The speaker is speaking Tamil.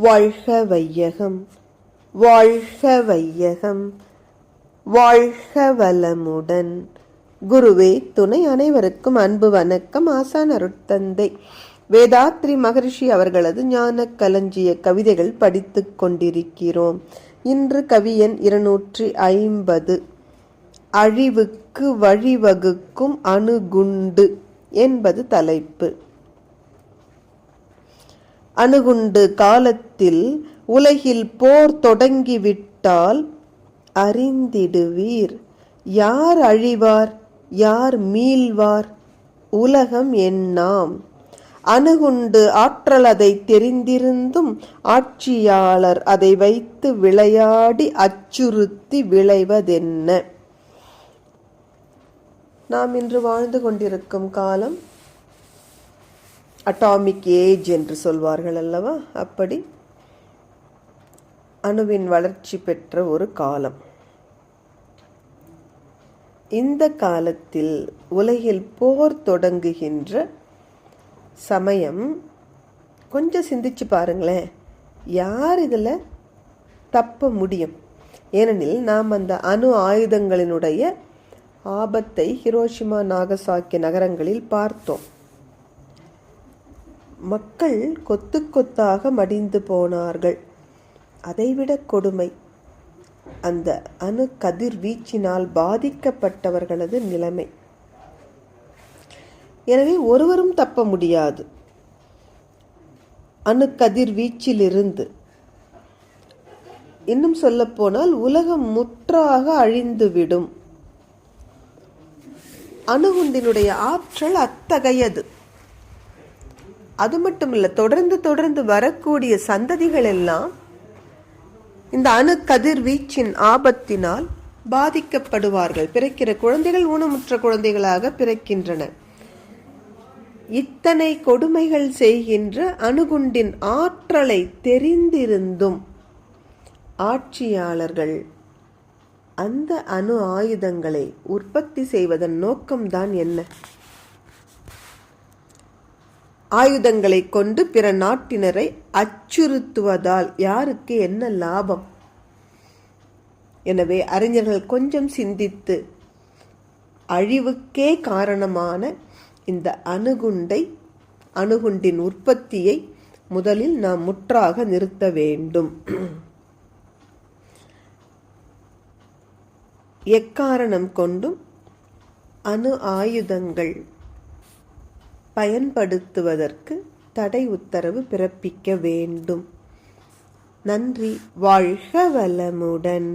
வாழ்க வையகம், வாழ்க வையகம், வாழ்க வளமுடன். குருவே துணை. அனைவருக்கும் அன்பு வணக்கம். ஆசான் அருட்தந்தை வேதாத்ரி மகரிஷி அவர்களது ஞான களஞ்சிய கவிதைகள் படித்துக் கொண்டிருக்கிறோம். இன்று கவி எண் 250. அழிவுக்கு வழிவகுக்கும் அணுகுண்டு என்பது தலைப்பு. அணுகுண்டு காலத்தில் உலகில் போர் தொடங்கிவிட்டால் அறிந்திடுவீர், யார் அழிவார் யார் மீள்வார் உலகம் எண்ணாம். அணுகுண்டு ஆற்றல் அதை தெரிந்திருந்தும் ஆட்சியாளர் அதை வைத்து விளையாடி அச்சுறுத்தி விளைவதென்ன? நாம் இன்று வாழ்ந்து கொண்டிருக்கும் காலம் அட்டாமிக் ஏஜ் என்று சொல்வார்கள் அல்லவா? அப்படி அணுவின் வளர்ச்சி பெற்ற ஒரு காலம். இந்த காலத்தில் உலகில் போர் தொடங்குகின்ற சமயம். கொஞ்சம் சிந்திச்சு பாருங்களேன், யார் இதில் தப்ப முடியும்? ஏனெனில் நாம் அந்த அணு ஆயுதங்களினுடைய ஆபத்தை ஹிரோஷிமா நாகசாக்கி நகரங்களில் பார்த்தோம். மக்கள் கொத்து கொத்தாக மடிந்து போனார்கள். அதைவிட கொடுமை அந்த அணு கதிர்வீச்சினால் பாதிக்கப்பட்டவர்களது நிலைமை. எனவே ஒருவரும் தப்ப முடியாது அணு கதிர்வீச்சிலிருந்து. இன்னும் சொல்ல போனால் உலகம் முற்றாக அழிந்துவிடும். அணுகுண்டினுடைய ஆற்றல் அத்தகையது. அது மட்டுமில்லை, தொடர்ந்து வரக்கூடிய சந்ததிகள் எல்லாம் இந்த அணு கதிர்வீச்சின் ஆபத்தினால் பாதிக்கப்படுவார்கள். பிறக்கிற குழந்தைகள் ஊனமுற்ற குழந்தைகளாக பிறக்கின்றன. இத்தனை கொடுமைகள் செய்கின்ற அணுகுண்டின் ஆற்றலை தெரிந்திருந்தும் ஆட்சியாளர்கள் அந்த அணு ஆயுதங்களை உற்பத்தி செய்வதன் நோக்கம்தான் என்ன? ஆயுதங்களை கொண்டு பிற நாட்டினரை அச்சுறுத்துவதால் யாருக்கு என்ன லாபம்? எனவே அறிஞர்கள் கொஞ்சம் சிந்தித்து அழிவுக்கே காரணமான இந்த அணுகுண்டின் உற்பத்தியை முதலில் நாம் முற்றாக நிறுத்த வேண்டும். எக்காரணம் கொண்டும் அணு ஆயுதங்கள் பயன்படுத்துவதற்கு தடை உத்தரவு பிறப்பிக்க வேண்டும். நன்றி. வாழ்க வளமுடன்.